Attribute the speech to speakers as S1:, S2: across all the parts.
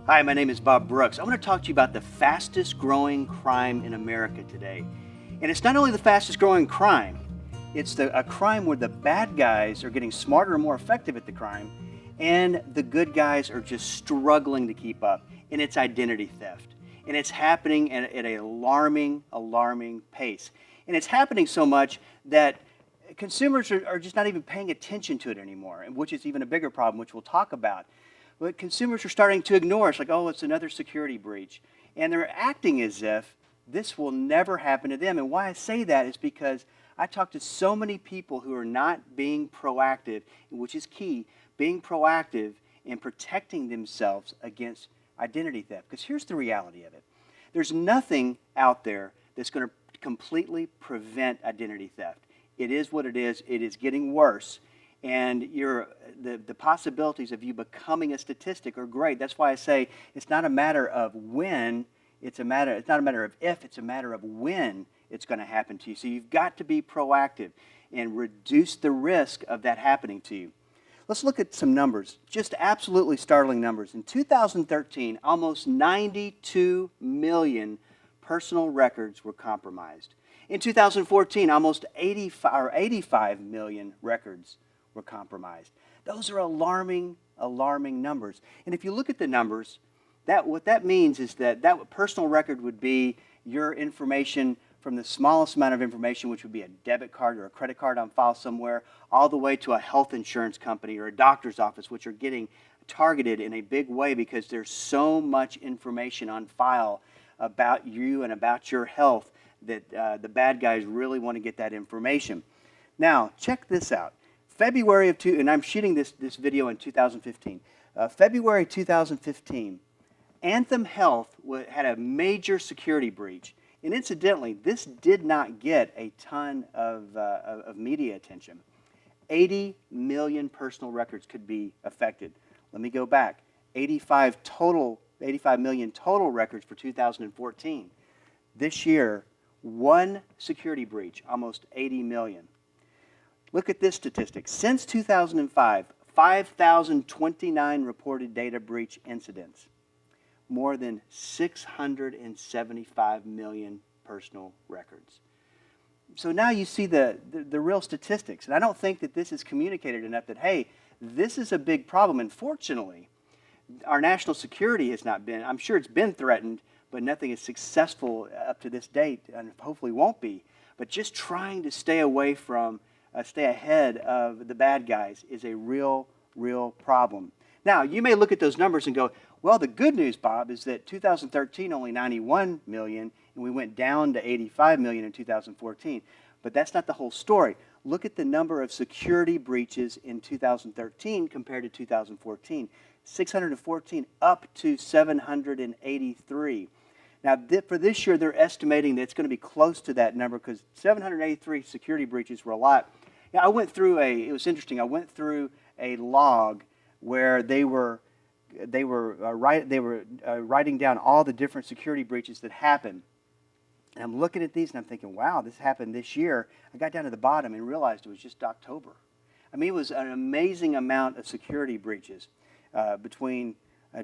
S1: Hi, my name is Bob Brooks. I want to talk to you about the fastest growing crime in America today. And it's not only the fastest growing crime, it's a crime where the bad guys are getting smarter and more effective at the crime, and the good guys are just struggling to keep up. And it's identity theft. And it's happening at an alarming pace. And it's happening so much that consumers are just not even paying attention to it anymore, which is even a bigger problem, which we'll talk about. But consumers are starting to ignore. It's like, oh, it's another security breach. And they're acting as if this will never happen to them. And why I say that is because I talk to so many people who are not being proactive, which is key, being proactive in protecting themselves against identity theft. Because here's the reality of it. There's nothing out there that's going to completely prevent identity theft. It is what it is. It is getting worse. And the possibilities of you becoming a statistic are great. That's why I say it's not a matter of when, it's not a matter of if, it's a matter of when it's going to happen to you. So you've got to be proactive and reduce the risk of that happening to you. Let's look at some numbers, just absolutely startling numbers. In 2013, almost 92 million personal records were compromised. In 2014, almost 85 million records were compromised. Those are alarming numbers. And if you look at the numbers, what that means is that personal record would be your information from the smallest amount of information, which would be a debit card or a credit card on file somewhere, all the way to a health insurance company or a doctor's office, which are getting targeted in a big way because there's so much information on file about you and about your health that the bad guys really want to get that information. Now, check this out. And I'm shooting this video in 2015. February 2015, Anthem Health had a major security breach. And incidentally, this did not get a ton of media attention. 80 million personal records could be affected. Let me go back. 85 million total records for 2014. This year, one security breach, almost 80 million. Look at this statistic. Since 2005, 5,029 reported data breach incidents. More than 675 million personal records. So now you see the real statistics. And I don't think that this is communicated enough that, hey, this is a big problem. And fortunately, our national security has not been, I'm sure it's been threatened, but nothing is successful up to this date, and hopefully won't be. But just trying to stay ahead of the bad guys is a real problem. Now, you may look at those numbers and go, well, the good news, Bob, is that 2013 only 91 million, and we went down to 85 million in 2014. But that's not the whole story. Look at the number of security breaches in 2013 compared to 2014. 614 up to 783. Now, for this year, they're estimating that it's going to be close to that number because 783 security breaches were a lot. Now, it was interesting. I went through a log where they were writing down all the different security breaches that happened. And I'm looking at these and I'm thinking, wow, this happened this year. I got down to the bottom and realized it was just October. I mean, it was an amazing amount of security breaches between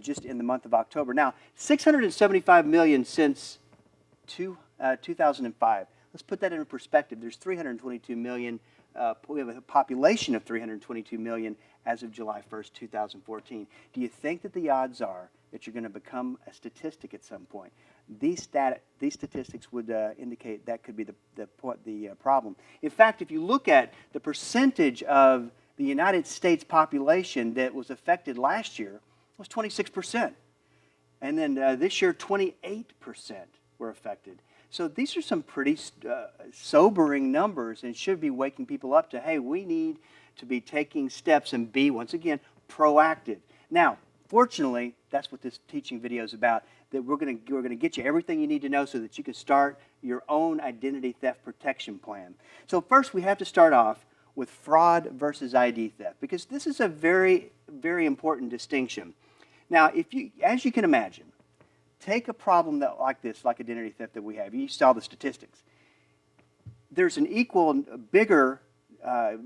S1: just in the month of October. Now, 675 million since 2005. Let's put that in perspective. There's 322 million. We have a population of 322 million as of July 1st, 2014. Do you think that the odds are that you're going to become a statistic at some point? These statistics would indicate that could be the problem. In fact, if you look at the percentage of the United States population that was affected last year, it was 26%. And then this year, 28% were affected. So these are some pretty sobering numbers and should be waking people up to, hey, we need to be taking steps and be, once again, proactive. Now, fortunately, that's what this teaching video is about, that we're going to get you everything you need to know so that you can start your own identity theft protection plan. So first, we have to start off with fraud versus ID theft, because this is a very, very important distinction. Now, as you can imagine, take a problem like this, like identity theft that we have. You saw the statistics. There's an bigger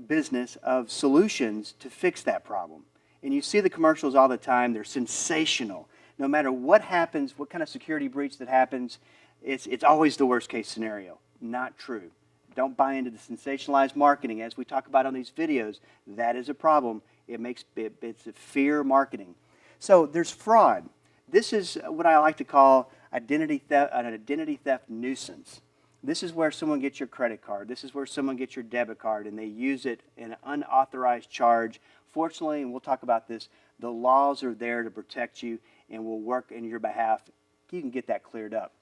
S1: business of solutions to fix that problem. And you see the commercials all the time. They're sensational. no matter what happens, what kind of security breach that happens, it's always the worst case scenario. Not true. Don't buy into the sensationalized marketing. As we talk about on these videos, that is a problem. It's a fear marketing. So there's fraud. This is what I like to call identity theft, an identity theft nuisance. This is where someone gets your credit card. This is where someone gets your debit card and they use it in an unauthorized charge. Fortunately, and we'll talk about this, the laws are there to protect you and will work in your behalf. You can get that cleared up.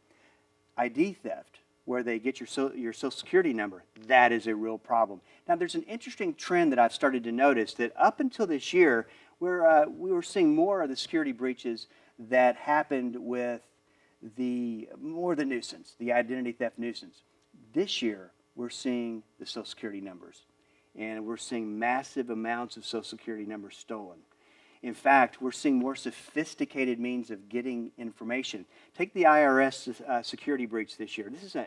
S1: ID theft, where they get your Social Security number, that is a real problem. Now, there's an interesting trend that I've started to notice that up until this year, we were seeing more of the security breaches that happened with more the nuisance, the identity theft nuisance. This year, we're seeing the Social Security numbers, and we're seeing massive amounts of Social Security numbers stolen. In fact, we're seeing more sophisticated means of getting information. Take the IRS security breach this year. This is an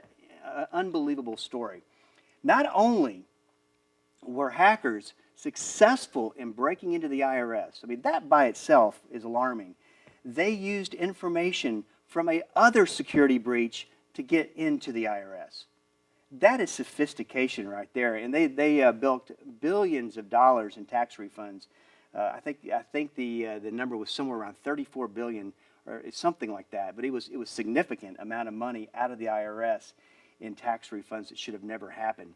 S1: unbelievable story. Not only were hackers successful in breaking into the IRS, I mean, that by itself is alarming. They used information from a other security breach to get into the IRS. That is sophistication right there, and they built billions of dollars in tax refunds. I think the number was somewhere around 34 billion or something like that, but it was significant amount of money out of the IRS in tax refunds that should have never happened.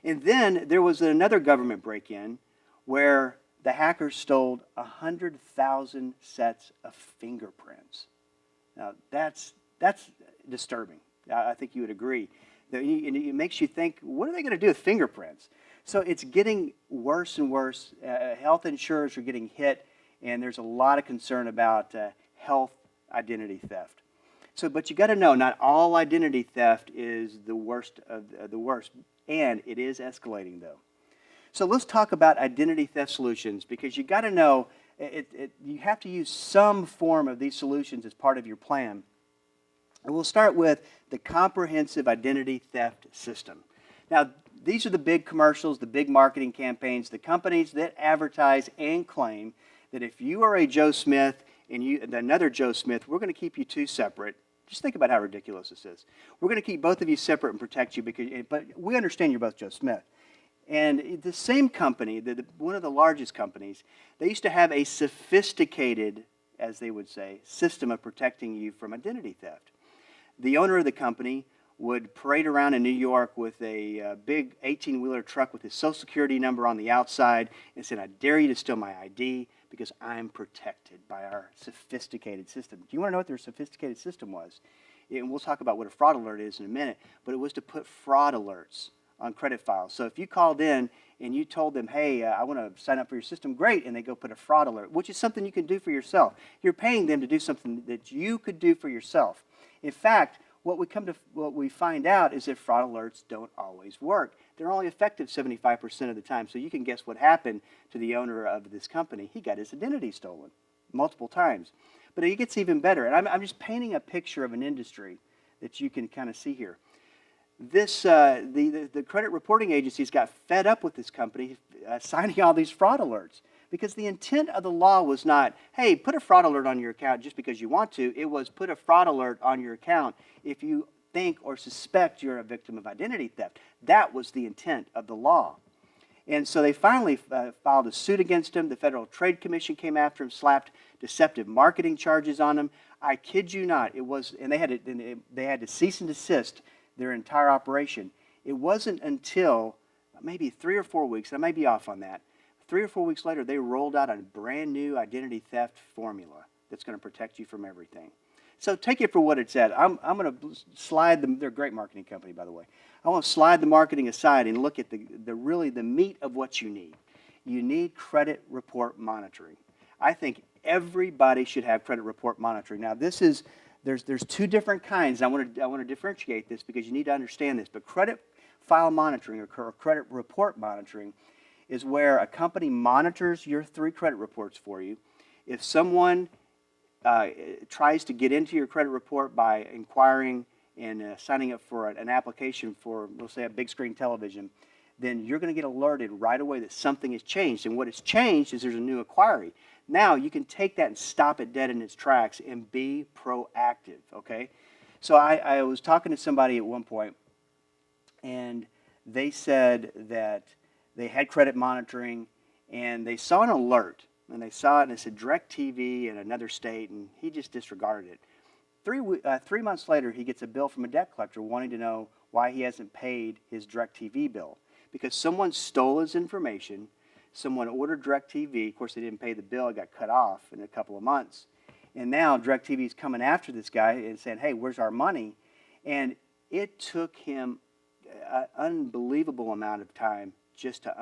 S1: And then there was another government break-in where the hackers stole 100,000 sets of fingerprints. Now that's disturbing. I think you would agree. And it makes you think, what are they going to do with fingerprints? So it's getting worse and worse. Health insurers are getting hit, and there's a lot of concern about health identity theft. So, but you got to know, not all identity theft is the worst of the worst, and it is escalating though. So let's talk about identity theft solutions, because you got to know you have to use some form of these solutions as part of your plan. And we'll start with the comprehensive identity theft system. Now, these are the big commercials, the big marketing campaigns, the companies that advertise and claim that if you are a Joe Smith and another Joe Smith, we're going to keep you two separate. Just think about how ridiculous this is. We're going to keep both of you separate and protect you, but we understand you're both Joe Smith. And the same company, one of the largest companies, they used to have a sophisticated, as they would say, system of protecting you from identity theft. The owner of the company would parade around in New York with a big 18-wheeler truck with his Social Security number on the outside and said, "I dare you to steal my ID because I'm protected by our sophisticated system." Do you want to know what their sophisticated system was? And we'll talk about what a fraud alert is in a minute, but it was to put fraud alerts on credit files. So if you called in and you told them, "Hey, I want to sign up for your system," great, and they go put a fraud alert, which is something you can do for yourself. You're paying them to do something that you could do for yourself. In fact, what we find out is that fraud alerts don't always work. They're only effective 75% of the time. So you can guess what happened to the owner of this company. He got his identity stolen multiple times. But it gets even better. And I'm just painting a picture of an industry that you can kind of see here. This the credit reporting agencies got fed up with this company signing all these fraud alerts, because the intent of the law was not, hey, put a fraud alert on your account just because you want to. It was put a fraud alert on your account if you think or suspect you're a victim of identity theft. That was the intent of the law. And so they finally filed a suit against him. The Federal Trade Commission came after him, slapped deceptive marketing charges on him. I kid you not. It was, and they had to cease and desist their entire operation. It wasn't until maybe 3 or 4 weeks, and I may be off on that, 3 or 4 weeks later, they rolled out a brand new identity theft formula that's going to protect you from everything. So take it for what it's at. I'm going to slide they're a great marketing company, by the way. I want to slide the marketing aside and look at really the meat of what you need. You need credit report monitoring. I think everybody should have credit report monitoring. Now, there's two different kinds. I want to differentiate this because you need to understand this. But credit file monitoring or credit report monitoring is where a company monitors your 3 credit reports for you. If someone tries to get into your credit report by inquiring and signing up for an application for, we'll say, a big screen television, then you're going to get alerted right away that something has changed. And what has changed is there's a new inquiry. Now you can take that and stop it dead in its tracks and be proactive, okay? So I was talking to somebody at one point, and they said that they had credit monitoring, and they saw an alert, and they saw it, and it said DirecTV in another state, and he just disregarded it. 3 months later, he gets a bill from a debt collector wanting to know why he hasn't paid his DirecTV bill. Because someone stole his information, someone ordered DirecTV, of course they didn't pay the bill, it got cut off in a couple of months. And now DirecTV is coming after this guy and saying, hey, where's our money? And it took him an unbelievable amount of time just to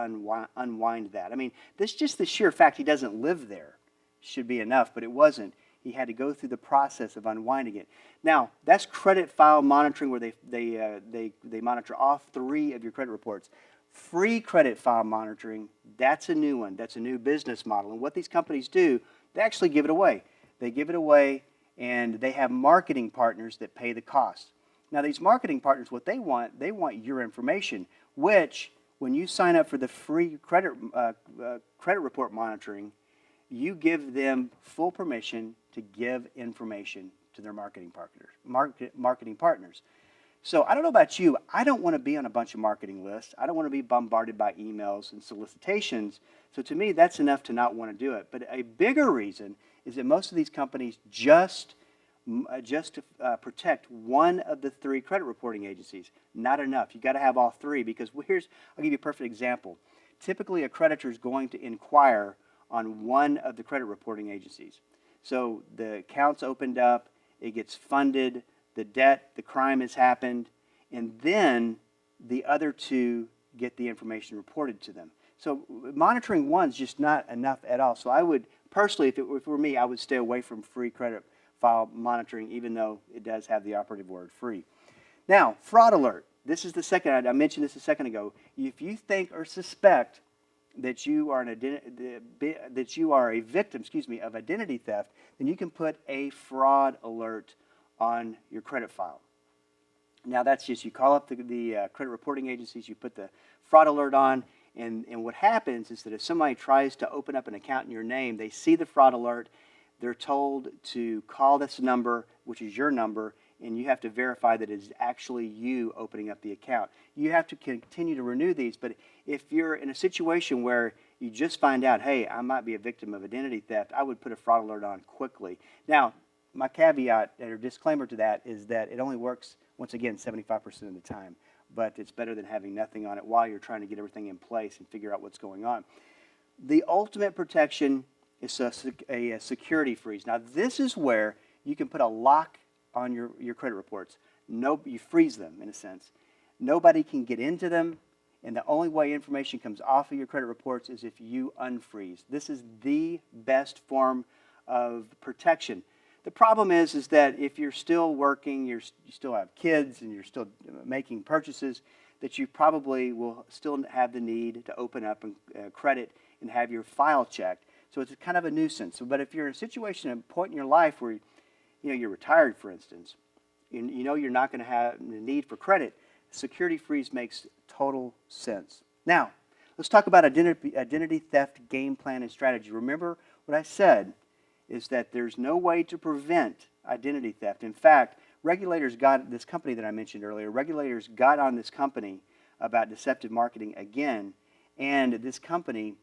S1: unwind that. I mean, just the sheer fact he doesn't live there should be enough, but it wasn't. He had to go through the process of unwinding it. Now, that's credit file monitoring, where they monitor all 3 of your credit reports. Free credit file monitoring, that's a new one. That's a new business model. And what these companies do, they actually give it away. They give it away, and they have marketing partners that pay the cost. Now, these marketing partners, what they want your information, which, when you sign up for the free credit report monitoring, you give them full permission to give information to their marketing partners. So I don't know about you, I don't want to be on a bunch of marketing lists. I don't want to be bombarded by emails and solicitations. So to me, that's enough to not want to do it. But a bigger reason is that most of these companies just to protect one of the 3 credit reporting agencies. Not enough. You've got to have all 3, because I'll give you a perfect example. Typically, a creditor is going to inquire on one of the credit reporting agencies. So the account's opened up, it gets funded, the crime has happened, and then the other 2 get the information reported to them. So monitoring one's just not enough at all. So I would, personally, if it were me, I would stay away from free credit file monitoring, even though it does have the operative word free. Now, fraud alert. This is the second, I mentioned this a second ago. If you think or suspect that you are a victim, of identity theft, then you can put a fraud alert on your credit file. Now that's just, you call up the credit reporting agencies, you put the fraud alert on, and what happens is that if somebody tries to open up an account in your name, they see the fraud alert, they're told to call this number, which is your number, and you have to verify that it is actually you opening up the account. You have to continue to renew these, but if you're in a situation where you just find out, hey, I might be a victim of identity theft, I would put a fraud alert on quickly. Now, my caveat or disclaimer to that is that it only works, once again, 75% of the time, but it's better than having nothing on it while you're trying to get everything in place and figure out what's going on. The ultimate protection is a security freeze. Now, this is where you can put a lock on your credit reports. You freeze them, in a sense. Nobody can get into them, and the only way information comes off of your credit reports is if you unfreeze. This is the best form of protection. The problem is that if you're still working, you still have kids, and you're still making purchases, that you probably will still have the need to open up credit and have your file checked. So it's kind of a nuisance. But if you're in a situation, a point in your life where you're retired, for instance, and you're not going to have the need for credit, security freeze makes total sense. Now, let's talk about identity theft game plan and strategy. Remember what I said is that there's no way to prevent identity theft. In fact, regulators got this company that I mentioned earlier, regulators got on this company about deceptive marketing again, and this company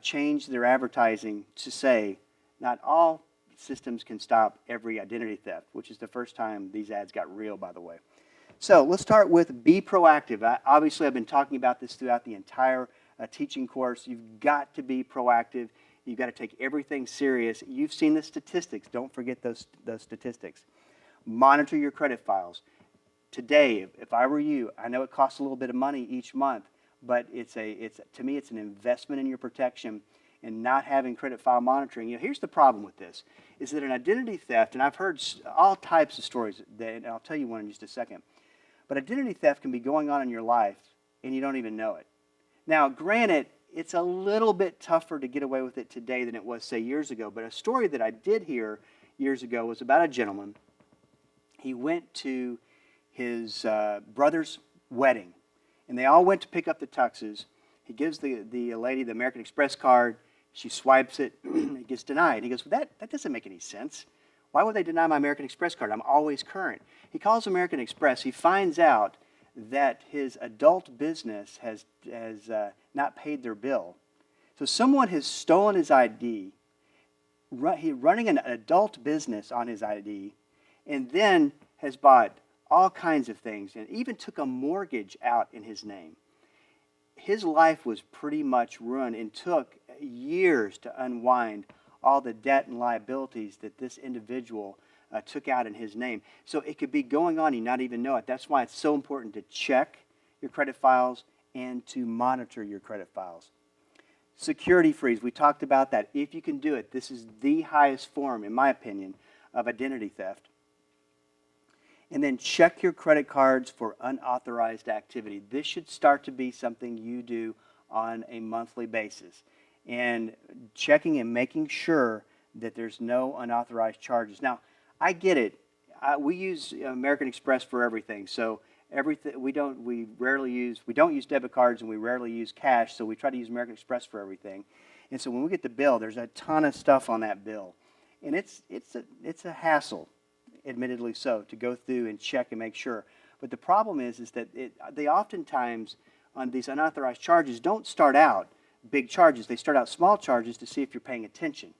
S1: changed their advertising to say, not all systems can stop every identity theft, which is the first time these ads got real, by the way. So let's start with be proactive. Obviously, I've been talking about this throughout the entire teaching course. You've got to be proactive. You've got to take everything serious. You've seen the statistics. Don't forget those statistics. Monitor your credit files. Today, if I were you, I know it costs a little bit of money each month, but to me, it's an investment in your protection. And not having credit file monitoring. Here's the problem with this, is that an identity theft, and I've heard all types of stories, and I'll tell you one in just a second, but identity theft can be going on in your life, and you don't even know it. Now, granted, it's a little bit tougher to get away with it today than it was, say, years ago, but a story that I did hear years ago was about a gentleman. He went to his brother's wedding, and they all went to pick up the tuxes. He gives the lady the American Express card. She swipes it, it gets denied. He goes, well, that doesn't make any sense. Why would they deny my American Express card? I'm always current. He calls American Express. He finds out that his adult business has not paid their bill. So someone has stolen his ID, running an adult business on his ID, and then has bought all kinds of things and even took a mortgage out in his name. His life was pretty much ruined and took years to unwind all the debt and liabilities that this individual took out in his name. So it could be going on, you not even know it. That's why it's so important to check your credit files and to monitor your credit files. Security freeze, we talked about that. If you can do it, this is the highest form, in my opinion, of identity theft. And then check your credit cards for unauthorized activity. This should start to be something you do on a monthly basis. And checking and making sure that there's no unauthorized charges. Now, I get it. We use American Express for everything. So everything we don't use debit cards and we rarely use cash. So we try to use American Express for everything. And so when we get the bill, there's a ton of stuff on that bill, and it's a hassle, admittedly so, to go through and check and make sure. But the problem is that they oftentimes on these unauthorized charges don't start out big charges. They start out small charges to see if you're paying attention.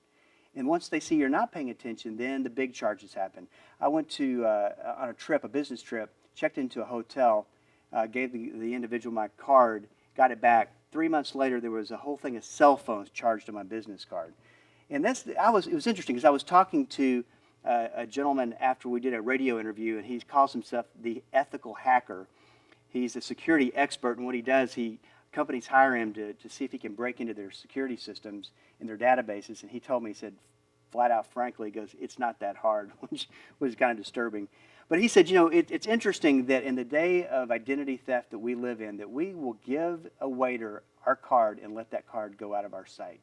S1: And once they see you're not paying attention, then the big charges happen. I went to on a trip, a business trip, checked into a hotel, gave the individual my card, got it back. 3 months later, there was a whole thing of cell phones charged on my business card. And it was interesting because I was talking to a gentleman after we did a radio interview, and he calls himself the ethical hacker. He's a security expert, and what he does, companies hire him to see if he can break into their security systems and their databases. And he told me, he said, flat out, frankly, he goes, it's not that hard, which was kind of disturbing. But he said, it's interesting that in the day of identity theft that we live in, that we will give a waiter our card and let that card go out of our sight.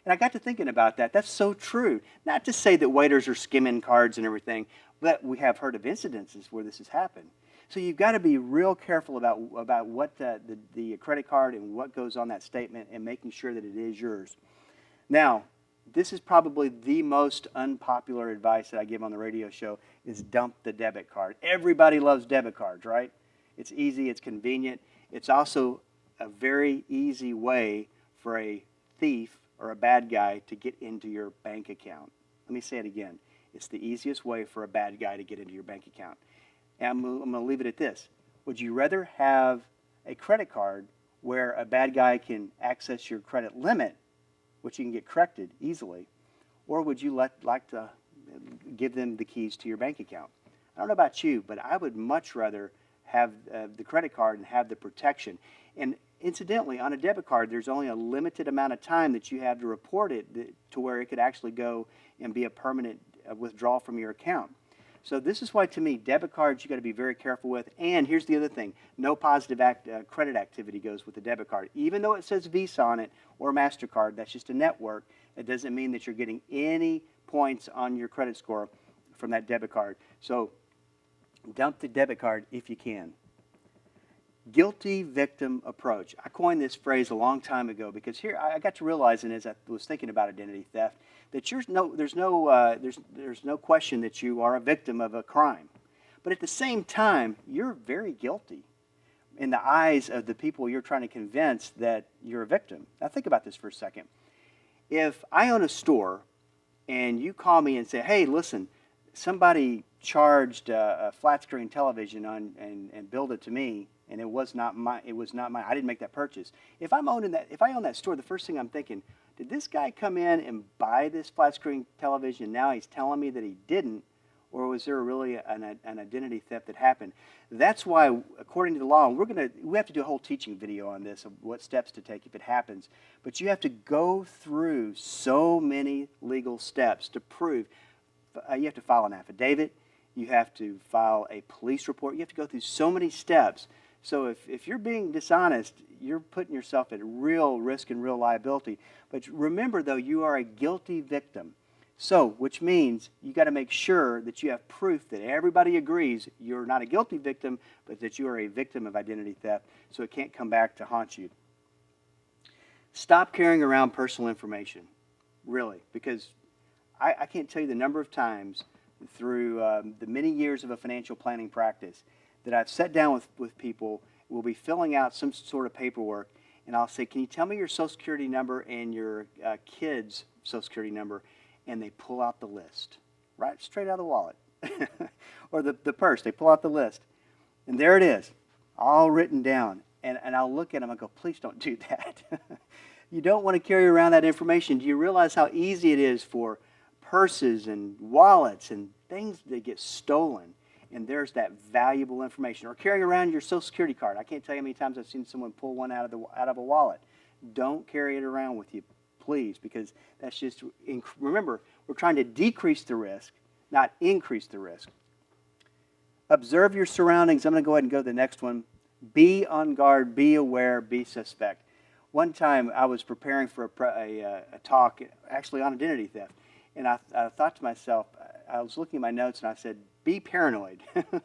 S1: And I got to thinking about that. That's so true. Not to say that waiters are skimming cards and everything, but we have heard of incidences where this has happened. So you've got to be real careful about what the credit card and what goes on that statement and making sure that it is yours. Now, this is probably the most unpopular advice that I give on the radio show is dump the debit card. Everybody loves debit cards, right? It's easy, it's convenient. It's also a very easy way for a thief or a bad guy to get into your bank account. Let me say it again. It's the easiest way for a bad guy to get into your bank account. And I'm going to leave it at this. Would you rather have a credit card where a bad guy can access your credit limit, which you can get corrected easily, or would you like to give them the keys to your bank account? I don't know about you, but I would much rather have the credit card and have the protection. And incidentally, on a debit card, there's only a limited amount of time that you have to report it to where it could actually go and be a permanent withdrawal from your account. So this is why, to me, debit cards you got to be very careful with. And here's the other thing. No positive credit activity goes with the debit card. Even though it says Visa on it or MasterCard, that's just a network. It doesn't mean that you're getting any points on your credit score from that debit card. So dump the debit card if you can. Guilty victim approach. I coined this phrase a long time ago because here I got to realizing as I was thinking about identity theft that there's no question that you are a victim of a crime. But at the same time, you're very guilty in the eyes of the people you're trying to convince that you're a victim. Now think about this for a second. If I own a store and you call me and say, hey, listen, somebody charged a flat screen television and billed it to me, and it was not mine. I didn't make that purchase. If I own that store, the first thing I'm thinking, did this guy come in and buy this flat screen television? Now he's telling me that he didn't, or was there really an identity theft that happened? That's why, according to the law, we have to do a whole teaching video on this of what steps to take if it happens. But you have to go through so many legal steps to prove. You have to file an affidavit. You have to file a police report. You have to go through so many steps. So if you're being dishonest, you're putting yourself at real risk and real liability. But remember, though, you are a guilty victim. So, which means you got to make sure that you have proof that everybody agrees you're not a guilty victim, but that you are a victim of identity theft, so it can't come back to haunt you. Stop carrying around personal information. really, because I can't tell you the number of times through the many years of a financial planning practice that I've sat down with people. We'll be filling out some sort of paperwork, and I'll say, can you tell me your Social Security number and your kid's Social Security number? And they pull out the list, right straight out of the wallet. Or the purse, they pull out the list. And there it is, all written down. And I'll look at them and go, please don't do that. You don't want to carry around that information. Do you realize how easy it is for purses and wallets and things that get stolen? And there's that valuable information. Or carrying around your Social Security card. I can't tell you how many times I've seen someone pull one out of a wallet. Don't carry it around with you, please, because that's just, remember, we're trying to decrease the risk, not increase the risk. Observe your surroundings. I'm going to go ahead and go to the next one. Be on guard, be aware, be suspect. One time I was preparing for a talk, actually on identity theft, and I thought to myself, I was looking at my notes and I said, be paranoid. And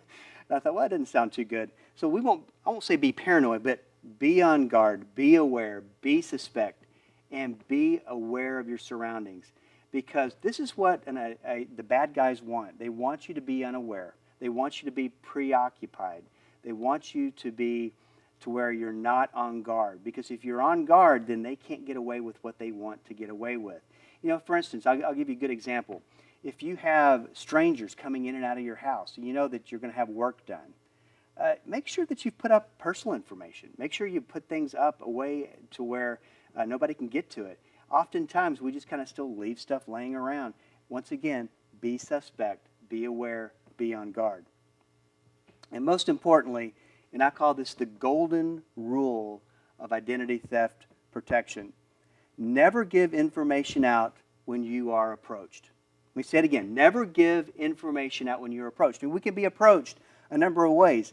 S1: I thought, well, that didn't sound too good. So I won't say be paranoid, but be on guard, be aware, be suspect, and be aware of your surroundings. Because this is what the bad guys want. They want you to be unaware. They want you to be preoccupied. They want you to be to where you're not on guard. Because if you're on guard, then they can't get away with what they want to get away with. You know, for instance, I'll give you a good example. If you have strangers coming in and out of your house, and you know that you're going to have work done, make sure that you put up personal information. Make sure you put things up away to where nobody can get to it. Oftentimes, we just kind of still leave stuff laying around. Once again, be suspect, be aware, be on guard. And most importantly, and I call this the golden rule of identity theft protection, never give information out when you are approached. Let me say it again. Never give information out when you're approached. And we can be approached a number of ways,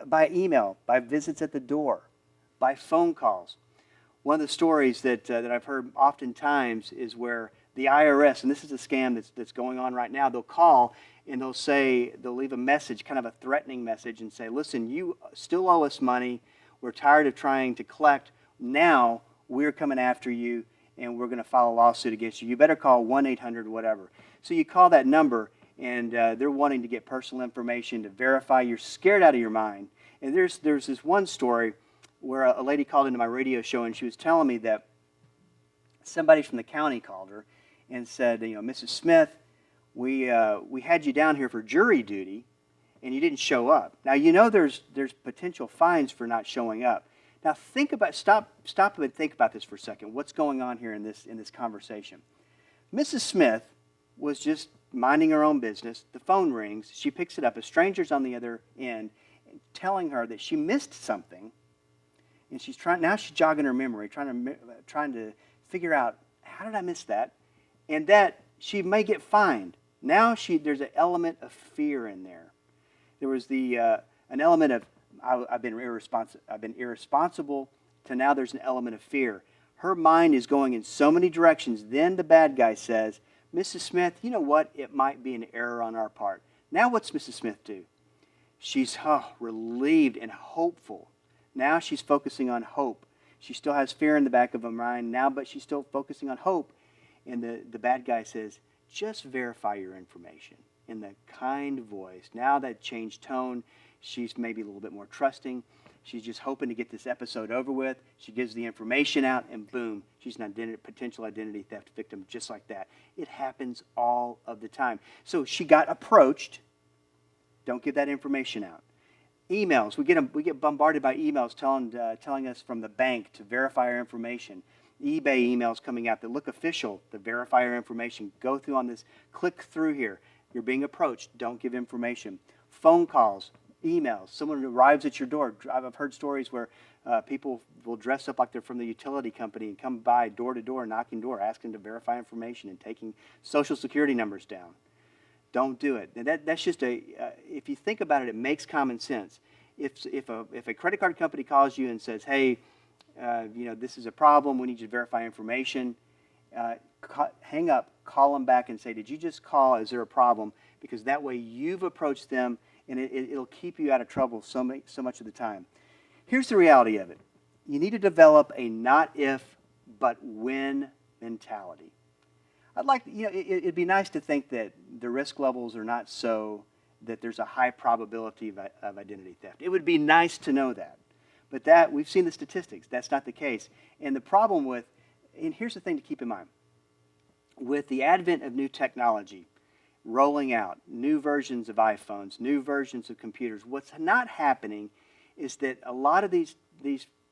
S1: by email, by visits at the door, by phone calls. One of the stories that I've heard oftentimes is where the IRS, and this is a scam that's going on right now, they'll call and they'll leave a message, kind of a threatening message, and say, listen, you still owe us money. We're tired of trying to collect. Now we're coming after you, and we're going to file a lawsuit against you. You better call 1-800 whatever. So you call that number, and they're wanting to get personal information to verify. You're scared out of your mind. And there's this one story where a lady called into my radio show, and she was telling me that somebody from the county called her and said, you know, Mrs. Smith, we had you down here for jury duty, and you didn't show up. Now, you know there's potential fines for not showing up. Now, stop and think about this for a second. What's going on here in this conversation? Mrs. Smith was just minding her own business. The phone rings. She picks it up. A stranger's on the other end telling her that she missed something, and she's jogging her memory, trying to figure out, how did I miss that? And that she may get fined. Now there's an element of fear in there. There was an element of I've been irresponsible, to now there's an element of fear. Her mind is going in so many directions. Then the bad guy says, Mrs. Smith, you know what? It might be an error on our part. Now what's Mrs. Smith do? She's relieved and hopeful. Now she's focusing on hope. She still has fear in the back of her mind now, but she's still focusing on hope. And the bad guy says, just verify your information, in the kind voice. Now that changed tone. She's maybe a little bit more trusting. She's just hoping to get this episode over with. She gives the information out, and boom, she's an potential identity theft victim just like that. It happens all of the time. So she got approached. Don't give that information out. Emails. We get bombarded by emails telling us from the bank to verify our information. eBay emails coming out that look official, to verify our information. Go through on this. Click through here. You're being approached. Don't give information. Phone calls, emails. Someone arrives at your door. I've heard stories where people will dress up like they're from the utility company and come by door to door, knocking door, asking to verify information and taking Social Security numbers down. Don't do it. And that's just if you think about it, it makes common sense. If a credit card company calls you and says, hey, this is a problem, we need you to verify information, hang up, call them back and say, did you just call? Is there a problem? Because that way you've approached them, and it'll keep you out of trouble so much of the time. Here's the reality of it. You need to develop a not if, but when mentality. I'd like, it'd be nice to think that the risk levels are not so that there's a high probability of identity theft. It would be nice to know that. But that, we've seen the statistics, that's not the case. And the problem with, and here's the thing to keep in mind, with the advent of new technology, rolling out new versions of iPhones, new versions of computers, what's not happening is that a lot of these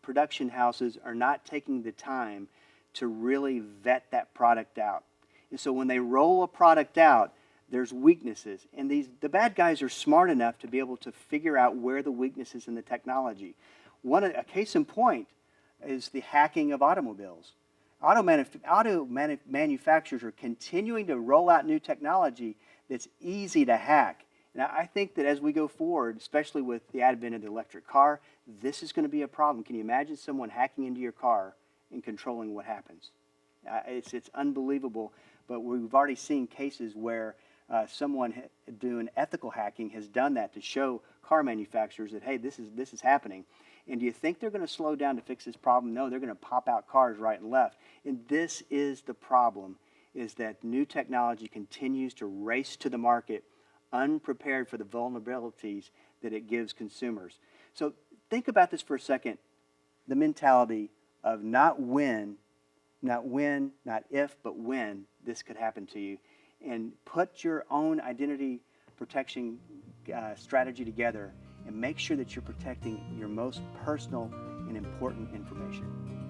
S1: production houses are not taking the time to really vet that product out. And so when they roll a product out, there's weaknesses. And the bad guys are smart enough to be able to figure out where the weaknesses in the technology. A case in point is the hacking of automobiles. Manufacturers are continuing to roll out new technology that's easy to hack. And I think that as we go forward, especially with the advent of the electric car, this is going to be a problem. Can you imagine someone hacking into your car and controlling what happens? It's unbelievable, but we've already seen cases where someone doing ethical hacking has done that to show car manufacturers that, hey, this is happening. And do you think they're going to slow down to fix this problem? No, they're going to pop out cars right and left. And this is the problem, is that new technology continues to race to the market unprepared for the vulnerabilities that it gives consumers. So think about this for a second, the mentality of not if, but when this could happen to you. And put your own identity protection strategy together and make sure that you're protecting your most personal and important information.